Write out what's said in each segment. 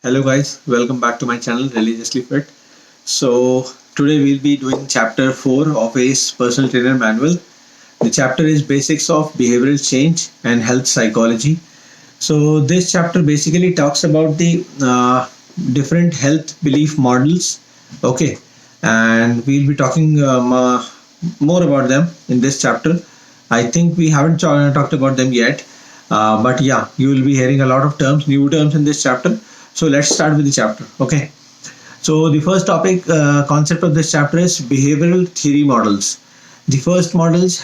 Hello guys, welcome back to my channel Religiously Fit. So today we'll be doing chapter 4 of ACE Personal Trainer Manual. The chapter is Basics of Behavioral Change and Health Psychology. So this chapter basically talks about the different health belief models. Okay, and we'll be talking more about them in this chapter. I think we haven't talked about them yet, but yeah, you will be hearing a lot of new terms in this chapter. So let's start with the chapter. Okay. So the first topic concept of this chapter is behavioral theory models. The first model is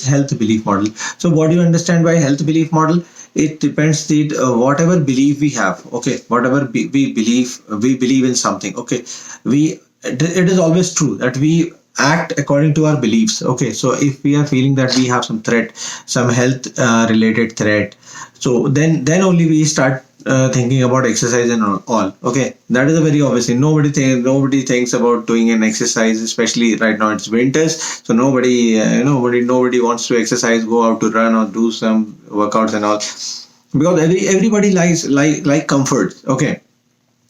health belief model. So what do you understand by health belief model? It depends the whatever belief we have. Okay, whatever we believe in something. Okay, it is always true that we act according to our beliefs. Okay, so if we are feeling that we have some threat, some health related threat, so then only we start thinking about exercise and all. Okay, that is a very obvious thing. Nobody thinks about doing an exercise, especially right now it's winters. So nobody wants to exercise, go out to run or do some workouts and all, because everybody likes like comfort. Okay,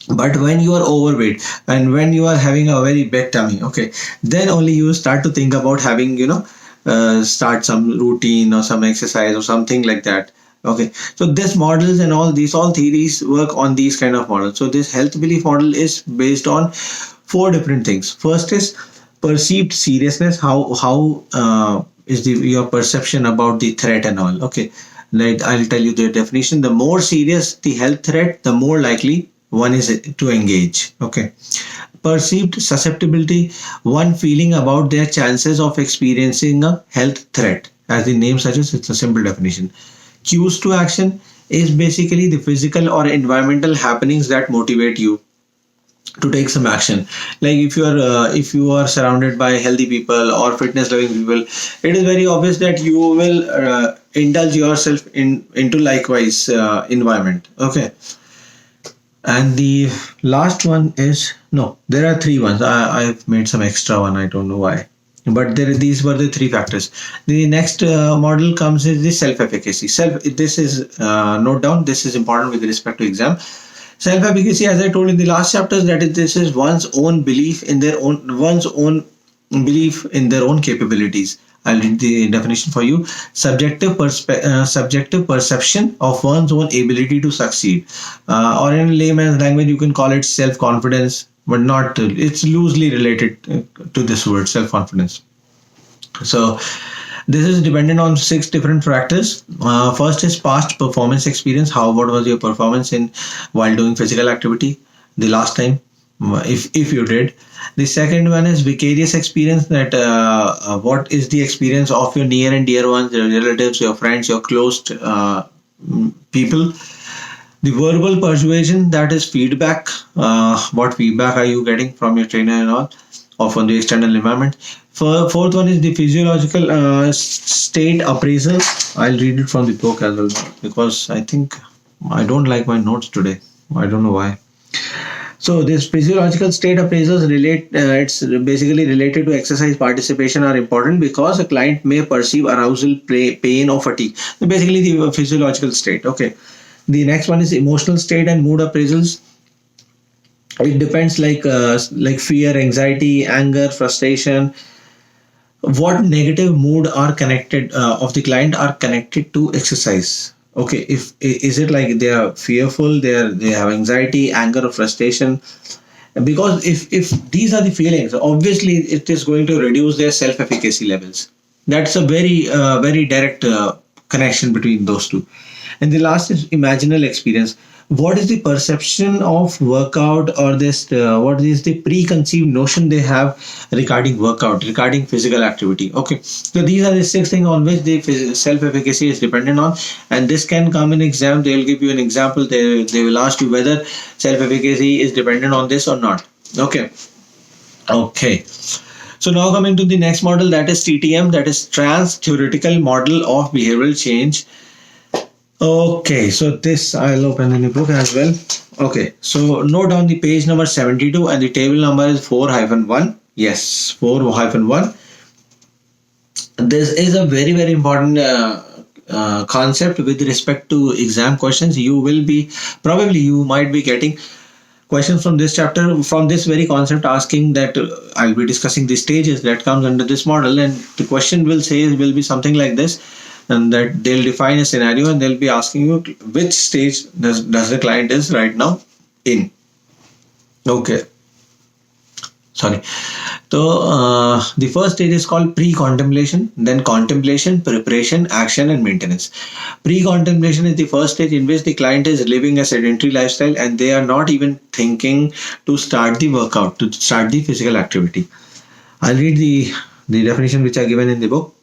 but when you are overweight and when you are having a very big tummy, okay, then only you start to think about having start some routine or some exercise or something like that. Okay, so this models and all theories work on these kind of models. So this health belief model is based on four different things. First is perceived seriousness. How is your perception about the threat and all. Okay, like I'll tell you the definition. The more serious the health threat, the more likely one is to engage. Okay, perceived susceptibility, one feeling about their chances of experiencing a health threat. As the name suggests, it's a simple definition. Cues to action is basically the physical or environmental happenings that motivate you to take some action. Like if you are surrounded by healthy people or fitness loving people, it is very obvious that you will indulge yourself into likewise environment. Okay, and the last one is, no, there are three ones. I've made some extra one. I don't know why. But these were the three factors. The next model comes is the self-efficacy. This is note down. This is important with respect to exam. Self-efficacy, as I told in the last chapters, this is one's own belief in their own capabilities. I'll read the definition for you. Subjective perception of one's own ability to succeed, or in layman's language, you can call it self-confidence, but not. It's loosely related to this word, self-confidence. So this is dependent on six different factors. First is past performance experience. What was your performance in while doing physical activity the last time, if you did. The second one is vicarious experience. That what is the experience of your near and dear ones, your relatives, your friends, your close people. The verbal persuasion, that is feedback. What feedback are you getting from your trainer and all, or from the external environment. Fourth one is the physiological state appraisal. I'll read it from the book as well, because I think I don't like my notes today. I don't know why. So this physiological state appraisals it's basically related to exercise participation, are important because a client may perceive arousal, pain or fatigue. So basically the physiological state. Okay. The next one is emotional state and mood appraisals. It depends like fear, anxiety, anger, frustration. What negative mood are connected of the client are connected to exercise. Okay, if is it like they are fearful, they have anxiety, anger or frustration, because if these are the feelings, obviously it is going to reduce their self-efficacy levels. That's a very direct connection between those two. And the last is imaginal experience. What is the perception of workout, or this what is the preconceived notion they have regarding workout, regarding physical activity. Okay, so these are the six things on which the self-efficacy is dependent on, and this can come in exam. They'll give you an example. They will ask you whether self-efficacy is dependent on this or not. Okay. So now coming to the next model, that is TTM, that is Trans Theoretical Model of Behavioral Change. Okay, so this I'll open in the book as well. Okay, so note down the page number 72 and the table number is 4-1. Yes, 4-1. This is a very important concept with respect to exam questions. You might be getting questions from this chapter, from this very concept, asking that I'll be discussing the stages that comes under this model, and the question will be something like this, and that they'll define a scenario and they'll be asking you which stage does the client is right now in. Okay, sorry. So the first stage is called pre-contemplation, then contemplation, preparation, action, and maintenance. Pre-contemplation is the first stage in which the client is living a sedentary lifestyle and they are not even thinking to start the workout, to start the physical activity. I'll read the definition which are given in the book.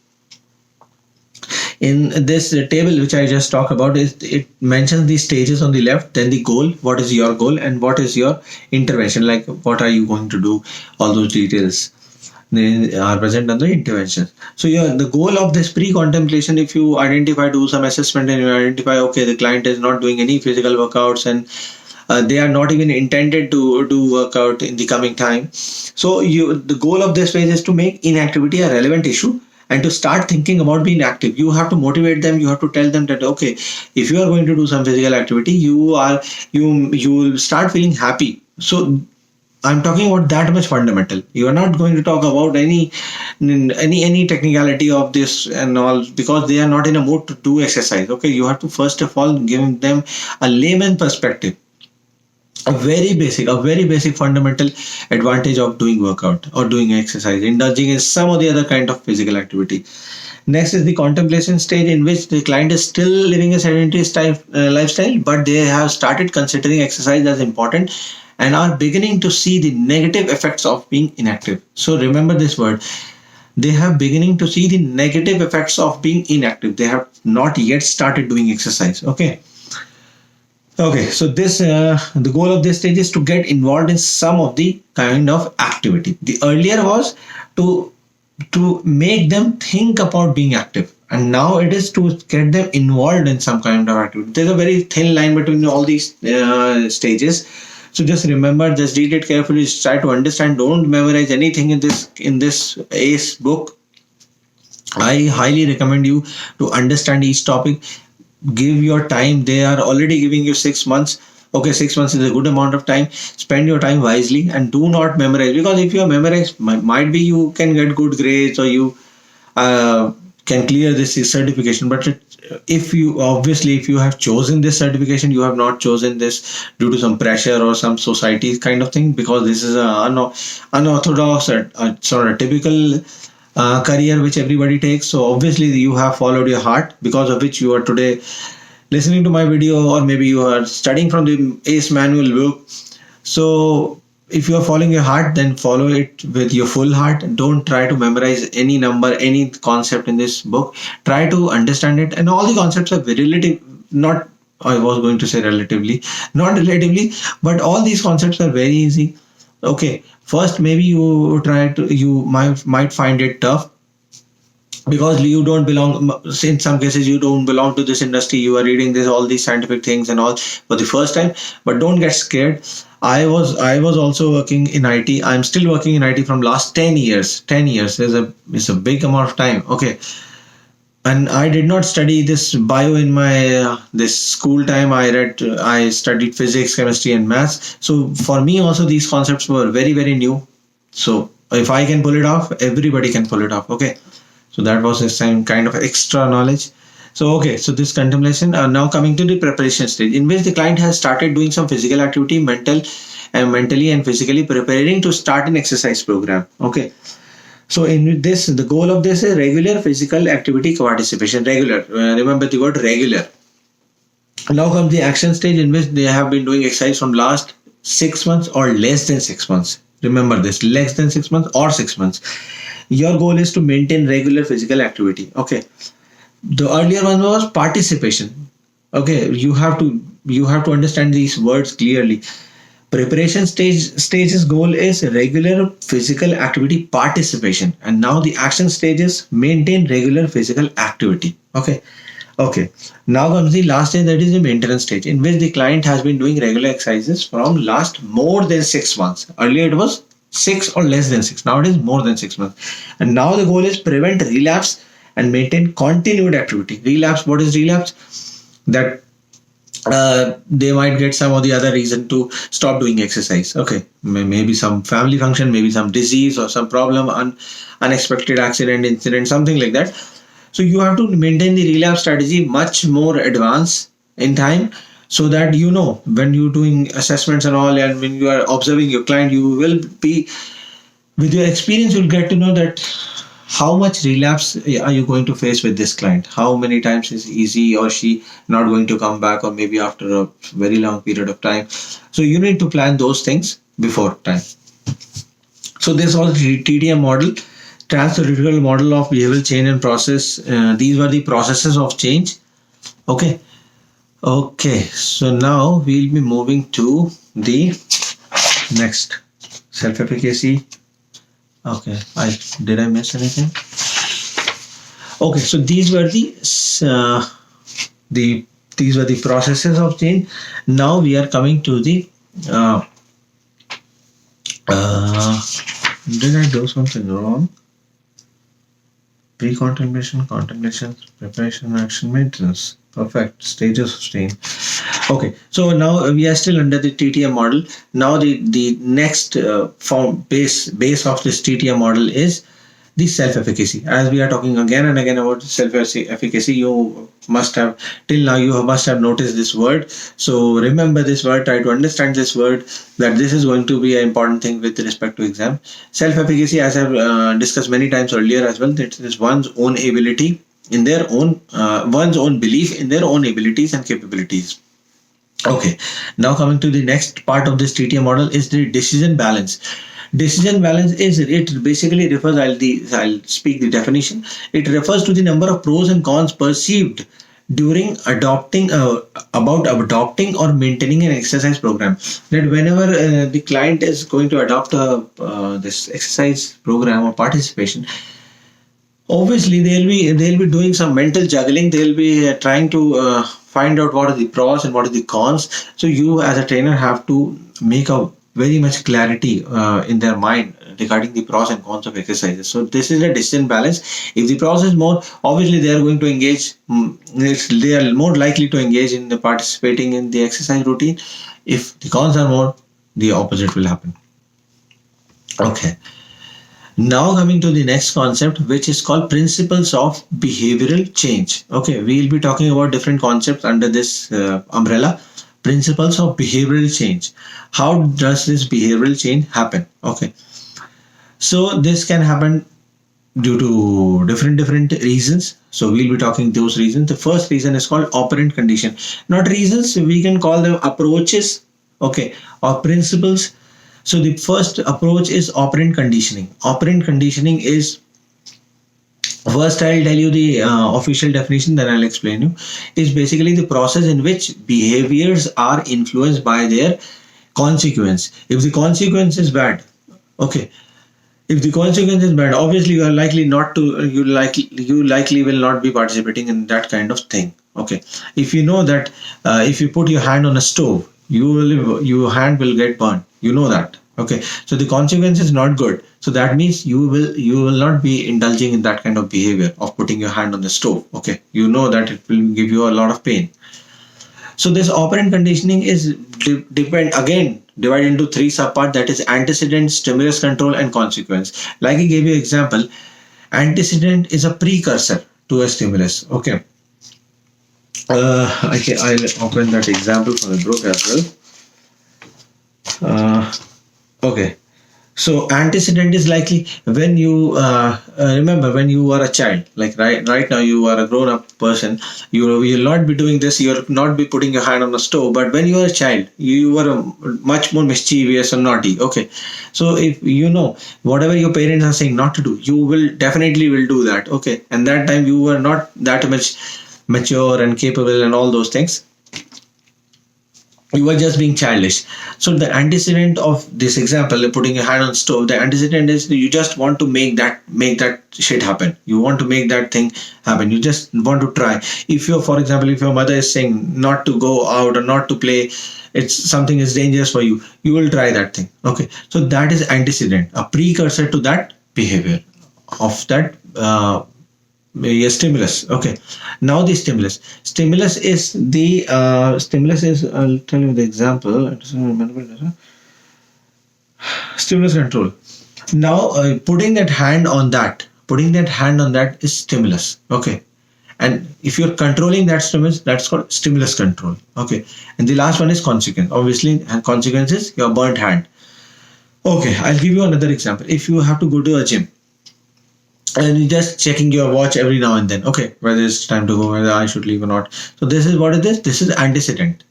In this table which I just talked about, it mentions the stages on the left, then the goal, what is your goal, and what is your intervention, like what are you going to do, all those details they are present on the intervention. So the goal of this pre-contemplation, if you do some assessment and you identify, okay, the client is not doing any physical workouts and they are not even intended to do workout in the coming time. So the goal of this phase is to make inactivity a relevant issue and to start thinking about being active. You have to motivate them. You have to tell them that, okay, if you are going to do some physical activity, you will start feeling happy. So I'm talking about that much fundamental. You are not going to talk about any technicality of this and all, because they are not in a mood to do exercise. Okay, you have to first of all give them a layman perspective, a very basic fundamental advantage of doing workout or doing exercise, indulging in some or the other kind of physical activity. Next is the contemplation stage, in which the client is still living a sedentary lifestyle, but they have started considering exercise as important and are beginning to see the negative effects of being inactive. So remember this word. They have beginning to see the negative effects of being inactive. They have not yet started doing exercise. Okay, so the goal of this stage is to get involved in some of the kind of activity. The earlier was to make them think about being active, and now it is to get them involved in some kind of activity. There's a very thin line between all these stages. So just remember, just read it carefully, just try to understand. Don't memorize anything in this ACE book. I highly recommend you to understand each topic. Give your time. They are already giving you 6 months. Okay, 6 months is a good amount of time. Spend your time wisely and do not memorize, because if you are memorized, might be you can get good grades or you can clear this certification. But if you have chosen this certification, you have not chosen this due to some pressure or some society kind of thing, because this is an unorthodox or sort of typical career which everybody takes. So obviously you have followed your heart, because of which you are today listening to my video, or maybe you are studying from the ACE manual book. So if you are following your heart, then follow it with your full heart. Don't try to memorize any number, any concept in this book. Try to understand it, and all the concepts are relative, not I was going to say relatively, not relatively, but all these concepts are very easy. Okay, first maybe you might find it tough, because you don't belong, in some cases you don't belong to this industry. You are reading all these scientific things and all for the first time, but don't get scared. I was also working in IT. I'm still working in IT from last 10 years. 10 years is a big amount of time. Okay, and I did not study this bio in my this school time. I studied physics, chemistry, and maths. So for me also these concepts were very, very new. So if I can pull it off, everybody can pull it off. Okay, so that was the same kind of extra knowledge. So so this contemplation. Now coming to the preparation stage, in which the client has started doing some physical activity, mentally and physically preparing to start an exercise program. Okay. So in this, the goal of this is regular physical activity participation. Regular. Remember the word regular. Now comes the action stage, in which they have been doing exercise from last 6 months or less than 6 months. Remember this, less than 6 months or 6 months. Your goal is to maintain regular physical activity. Okay. The earlier one was participation. Okay. You have to understand these words clearly. Preparation stage's goal is regular physical activity participation, and now the action stage is maintain regular physical activity. Okay. Now comes the last stage, that is the maintenance stage, in which the client has been doing regular exercises from last more than 6 months. Earlier it was 6 or less than 6. Now it is more than 6 months, and now the goal is prevent relapse and maintain continued activity. Relapse. What is relapse? That they might get some or the other reason to stop doing exercise. Okay, maybe some family function, maybe some disease or some problem, unexpected accident, incident, something like that. So you have to maintain the relapse strategy much more advanced in time, so that when you're doing assessments and all, and when you are observing your client, you will be, with your experience, you'll get to know that how much relapse are you going to face with this client, how many times is he or she not going to come back, or maybe after a very long period of time. So you need to plan those things before time. So this was the TTM model, transtheoretical model of behavioral change and process. These were the processes of change. Okay, so now we'll be moving to the next, self-efficacy. Okay, did I miss anything? Okay, so these were the processes of change. Now we are coming to the did I do something wrong? Pre-contemplation, contemplation, preparation, action, maintenance. Perfect. Stages of change. Okay, so now we are still under the TTM model. Now the next base of this TTM model is the self-efficacy. As we are talking again and again about self-efficacy, you must have noticed this word. So remember this word, try to understand this word, that this is going to be an important thing with respect to exam. Self-efficacy, as I've discussed many times earlier as well, that is one's own ability in their own, one's own belief in their own abilities and capabilities. Okay, now coming to the next part of this TTM model is the decision balance. Decision balance is, it basically refers, I'll speak the definition. It refers to the number of pros and cons perceived during adopting or maintaining an exercise program. That whenever the client is going to adopt this exercise program or participation, obviously they'll be doing some mental juggling. They'll be trying to find out what are the pros and what are the cons. So you as a trainer have to make a very much clarity in their mind regarding the pros and cons of exercises. So this is a decision balance. If the pros is more, obviously they are going to engage. They are more likely to engage in the participating in the exercise routine. If the cons are more, the opposite will happen. Okay. Now coming to the next concept, which is called principles of behavioral change. Okay, we'll be talking about different concepts under this umbrella. Principles of behavioral change. How does this behavioral change happen? Okay, so this can happen due to different reasons. So we'll be talking those reasons. The first reason is called operant condition. Not reasons, we can call them approaches, okay, or principles. So the first approach is operant conditioning. Operant conditioning is, first I'll tell you the official definition, then I'll explain you. Is basically the process in which behaviors are influenced by their consequence. If the consequence is bad, okay. If the consequence is bad, obviously you are likely not to. You likely will not be participating in that kind of thing. Okay. If you know that if you put your hand on a stove, your hand will get burned. You know that. Okay, so the consequence is not good. So that means you will not be indulging in that kind of behavior of putting your hand on the stove. Okay, you know that it will give you a lot of pain. So this operant conditioning is divided into three subparts, that is antecedent, stimulus control, and consequence. Like I gave you example, antecedent is a precursor to a stimulus. Okay. I'll open that example from the book as well. Okay, so antecedent is likely when you remember when you were a child, like right now you are a grown up person, you will not be doing this, you will not be putting your hand on the stove, but when you were a child, you were much more mischievous and naughty. Okay, so if you know whatever your parents are saying not to do, you will definitely will do that. Okay, and that time you were not that much mature and capable and all those things. You were just being childish. So the antecedent of this example, putting your hand on stove, the antecedent is you just want to make that shit happen. You want to make that thing happen. You just want to try. If for example, if your mother is saying not to go out or not to play, it's something is dangerous for you, you will try that thing. Okay, so that is antecedent, a precursor to that behavior of that Yes, stimulus. Okay. Now the stimulus. Stimulus is. I'll tell you the example. I don't remember. Stimulus control. Now, putting that hand on that is stimulus. Okay. And if you're controlling that stimulus, that's called stimulus control. Okay. And the last one is consequence. Obviously, consequence is your burnt hand. Okay. I'll give you another example. If you have to go to a gym and you're just checking your watch every now and then, okay, whether it's time to go, whether I should leave or not. So this is what it is. This is antecedent.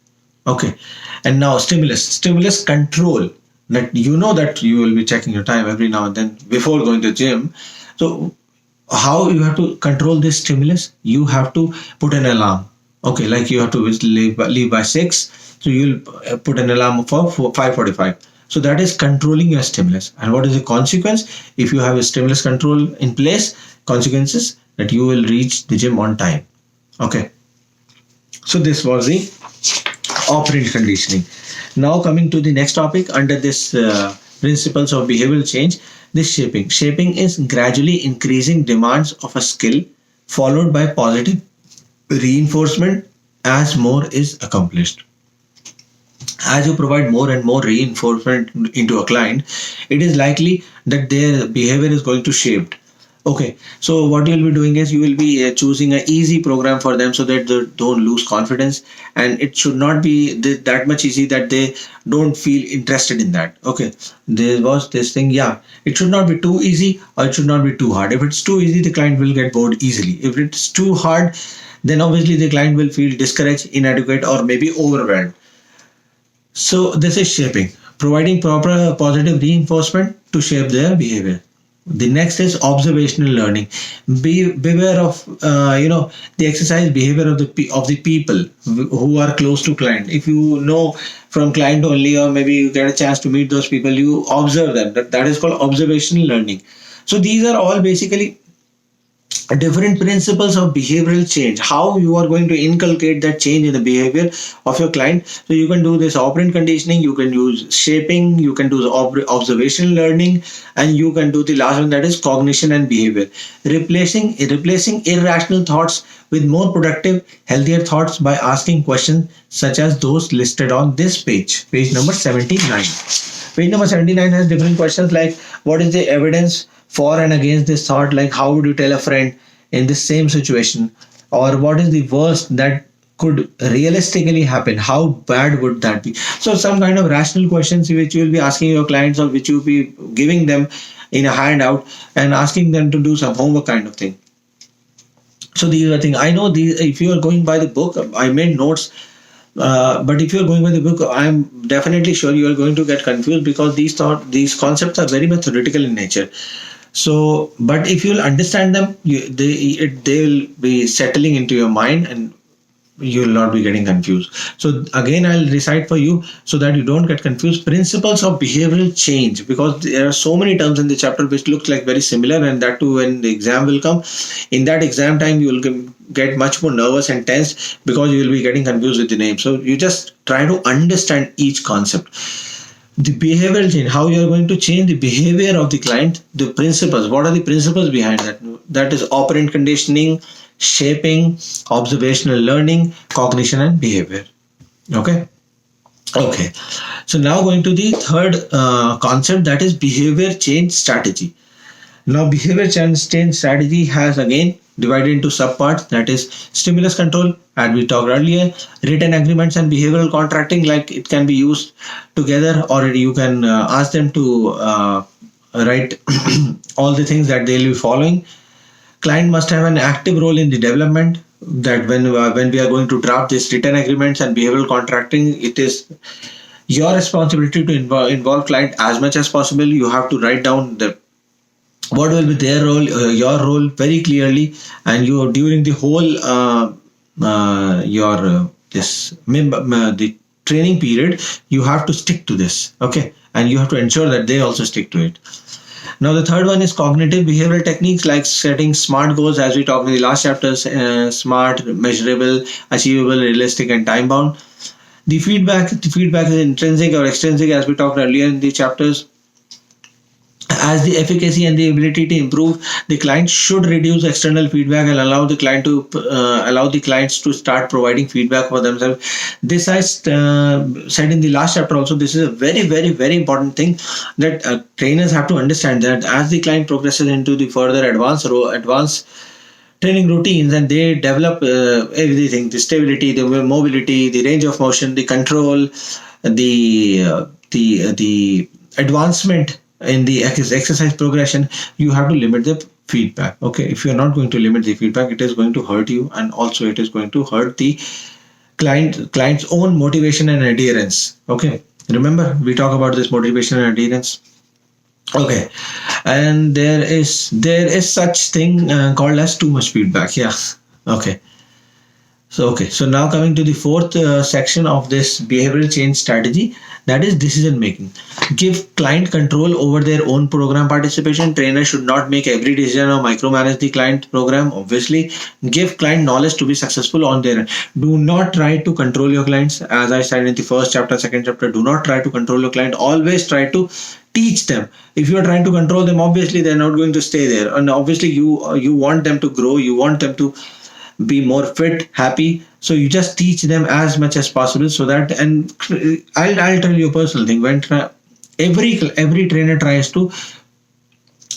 Okay. And now stimulus control, that you know that you will be checking your time every now and then before going to the gym. So how you have to control this stimulus? You have to put an alarm. Okay, like you have to leave by 6, so you'll put an alarm for 5:45. So that is controlling your stimulus. And what is the consequence? If you have a stimulus control in place, consequences that you will reach the gym on time. Okay. So this was the operant conditioning. Now coming to the next topic under this principles of behavioral change, this shaping. Shaping is gradually increasing demands of a skill followed by positive reinforcement as more is accomplished. As you provide more and more reinforcement into a client, it is likely that their behavior is going to shape. Okay, so what you'll be doing is you will be choosing an easy program for them so that they don't lose confidence, and it should not be that much easy that they don't feel interested in that. Okay, there was this thing, yeah, it should not be too easy or it should not be too hard. If it's too easy, the client will get bored easily. If it's too hard, then obviously the client will feel discouraged, inadequate, or maybe overwhelmed. So this is shaping, providing proper positive reinforcement to shape their behavior. The next is observational learning. Beware of the exercise behavior of the people who are close to client. If you know from client only, or maybe you get a chance to meet those people, you observe them. That is called observational learning. So these are all basically different principles of behavioral change, how you are going to inculcate that change in the behavior of your client. So you can do this operant conditioning, you can use shaping, you can do the observational learning, and you can do the last one, that is cognition and behavior. Replacing irrational thoughts with more productive, healthier thoughts by asking questions such as those listed on this page number 79. Page number 79 has different questions like, what is the evidence for and against this thought? Like, how would you tell a friend in this same situation? Or what is the worst that could realistically happen? How bad would that be? So some kind of rational questions which you will be asking your clients, or which you will be giving them in a handout and asking them to do some homework kind of thing. So these are things. I know these, if you are going by the book, I made notes. But if you're going by the book, I'm definitely sure you are going to get confused, because these concepts are very much theoretical in nature. So, but if you'll understand them, they will be settling into your mind, and you will not be getting confused. So again, I'll recite for you so that you don't get confused. Principles of behavioral change, because there are so many terms in the chapter which look like very similar, and that too when the exam will come. In that exam time, you will get much more nervous and tense because you will be getting confused with the name. So you just try to understand each concept. The behavioral change, how you are going to change the behavior of the client, the principles, what are the principles behind that? That is operant conditioning, shaping, observational learning, cognition, and behavior. Okay. So now going to the third concept, that is behavior change strategy. Now behavior change strategy has again divided into subparts, that is stimulus control, as we talked earlier, written agreements and behavioral contracting, like it can be used together, or you can ask them to write all the things that they'll be following. Client must have an active role in the development, that when we are going to draft these written agreements and behavioral contracting, it is your responsibility to involve client as much as possible. You have to write down what will be their role, your role very clearly, and you during the whole the training period, you have to stick to this. Okay, and you have to ensure that they also stick to it. Now the third one is cognitive behavioral techniques, like setting SMART goals, as we talked in the last chapters. SMART: measurable, achievable, realistic, and time bound. The feedback is intrinsic or extrinsic, as we talked earlier in the chapters. as the efficacy and the ability to improve, the client should reduce external feedback and allow the client to allow the clients to start providing feedback for themselves. This I said in the last chapter also. This is a very important thing that trainers have to understand, that as the client progresses into the further advanced training routines, and they develop everything: the stability, the mobility, the range of motion, the control, the advancement in the exercise progression. You have to limit the feedback. Okay, if you're not going to limit the feedback, it is going to hurt you, and also it is going to hurt the client's own motivation and adherence. Okay, remember we talk about this motivation and adherence. Okay, and there is such thing called as too much feedback. Yeah. Okay. So now coming to the fourth section of this behavioral change strategy, that is decision making. Give client control over their own program participation. Trainer should not make every decision or micromanage the client program. Obviously, give client knowledge to be successful on their end. Do not try to control your clients. As I said in the first chapter, second chapter, do not try to control your client. Always try to teach them. If you are trying to control them, obviously they're not going to stay there, and obviously you want them to grow. You want them to be more fit, happy. So you just teach them as much as possible, so that, and I'll tell you a personal thing. When every trainer tries to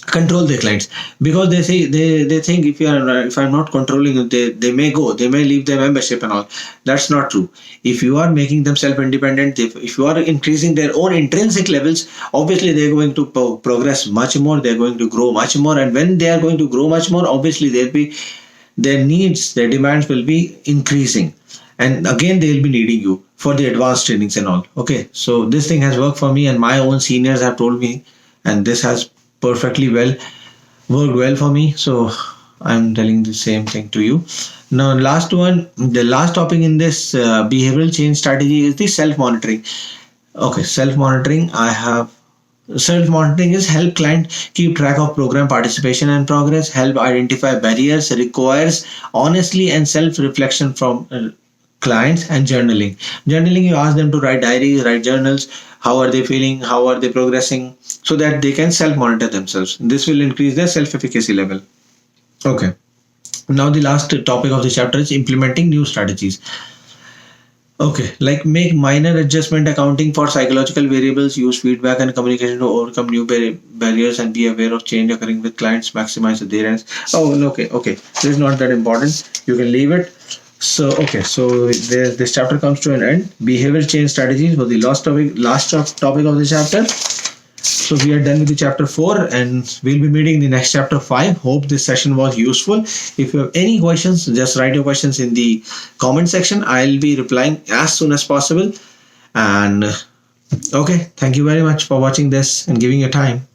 control their clients, because they say they think if I'm not controlling it, they may go, they may leave their membership and all. That's not true. If you are making them self-independent, if you are increasing their own intrinsic levels, obviously they're going to progress much more, they're going to grow much more. And when they are going to grow much more, obviously their needs, their demands will be increasing, and again they will be needing you for the advanced trainings and all. Okay, so this thing has worked for me, and my own seniors have told me, and this has perfectly worked well for me. So I'm telling the same thing to you. Now, the last topic in this behavioral change strategy is the self-monitoring. Okay, self-monitoring is help client keep track of program participation and progress, help identify barriers, requires honestly and self-reflection from clients, and journaling. You ask them to write diaries, write journals. How are they feeling? How are they progressing? So that they can self-monitor themselves. This will increase their self-efficacy level. Okay. Now the last topic of the chapter is implementing new strategies. Okay, like make minor adjustment accounting for psychological variables, use feedback and communication to overcome new barriers, and be aware of change occurring with clients, maximize adherence. Oh, okay. This is not that important. You can leave it. So, okay, so this chapter comes to an end. Behavior change strategies was the last topic of the chapter. So we are done with the chapter 4, and we'll be meeting the next chapter 5. Hope this session was useful. If you have any questions, just write your questions in the comment section. I'll be replying as soon as possible. And okay, thank you very much for watching this and giving your time.